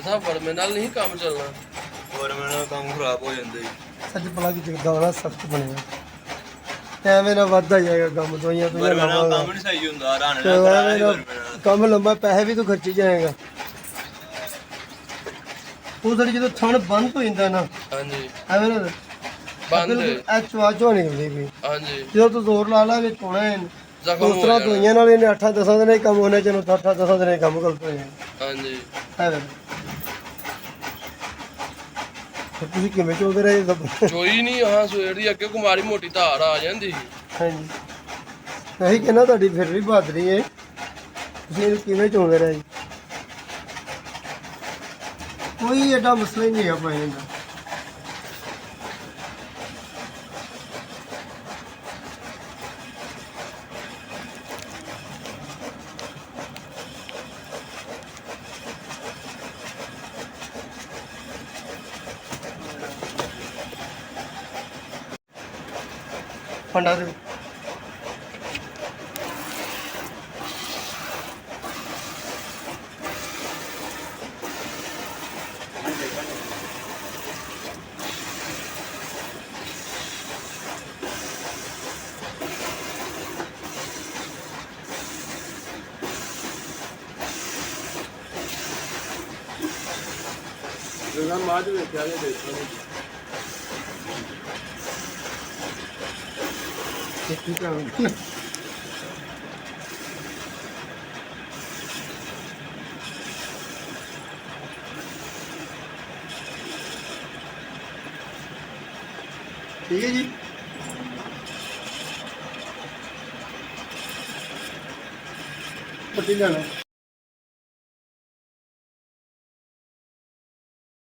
ਸਾਹਿਬ ਵਰਮੇ ਨਾਲ ਨਹੀਂ ਕੰਮ ਚੱਲਣਾ। ਵਰਮੇ ਨਾਲ ਕੰਮ ਖਰਾਬ ਹੋ ਜਾਂਦਾ ਜੀ। ਸੱਚ ਭਲਾ ਕੀ ਜਗਦਾਣਾ ਸਖਤ ਬਣਿਆ ਐਵੇਂ ਨਾ ਵੱਧਦਾ ਜਾਏਗਾ ਕੰਮ ਦਵਾਈਆਂ ਤੋਂ ਵਰਮੇ ਨਾਲ ਕੰਮ ਨਹੀਂ ਸਹੀ ਹੁੰਦਾ ਰਾਣੇ ਨਾਲ ਕਰਾਇਆ ਵਰਮੇ ਨਾਲ ਕੰਮ ਲੰਬਾ ਪੈਸੇ ਵੀ ਤੂੰ ਖਰਚੀ ਜਾਏਗਾ। ਉਹ ਸਾਡੀ ਜਦੋਂ ਥਣ ਬੰਦ ਹੋ ਜਾਂਦਾ ਨਾ ਹਾਂਜੀ ਐਵੇਂ ਨਾ ਬੰਦ ਐ ਚਵਾ ਨਿਕਲਦੀ ਵੀ ਹਾਂਜੀ ਜਦੋਂ ਤੂੰ ਜ਼ੋਰ ਲਾ ਲਾ ਵਿੱਚ ਹੋਣਾ ਹੈ ਜ਼ਖਮ ਉਸ ਤਰ੍ਹਾਂ ਦਵਾਈਆਂ ਨਾਲ ਇਹਨੇ 8-10 ਦਿਨ ਹੀ ਕੰਮ ਹੋਣਾ ਚਲੋ 8-10 ਦਿਨ ਹੀ ਕੰਮ ਗਲਤ ਹੋ ਜਾਣਾ ਹਾਂਜੀ ਐਵੇਂ ਤੇ ਤੁਸੀਂ ਕਿਵੇਂ ਚੋਦੇ ਰਹੇ ਸਭ ਚੋਈ ਨਹੀਂ ਹਾਂ ਸਵੇਰ ਦੀ ਅੱਗੇ ਕੁਮਾਰੀ ਮੋਟੀ ਧਾਰ ਆ ਜਾਂਦੀ ਸੀ। ਹਾਂਜੀ ਨਹੀਂ ਕਹਿੰਦਾ ਤੁਹਾਡੀ ਫਿਰ ਵੀ ਬਹਾਦਰੀ ਹੈ ਤੁਸੀਂ ਇਹਨੂੰ ਕਿਵੇਂ ਚੋਂਦੇ ਰਹੇ ਜੀ ਕੋਈ ਐਡਾ ਮਸਲਾ ਹੀ ਨਹੀਂ ਆ ਪਾਇਆ ਇਹਦਾ फंडा दे माज देखा देखो ठीक है ठीक है जी पट्टी जाना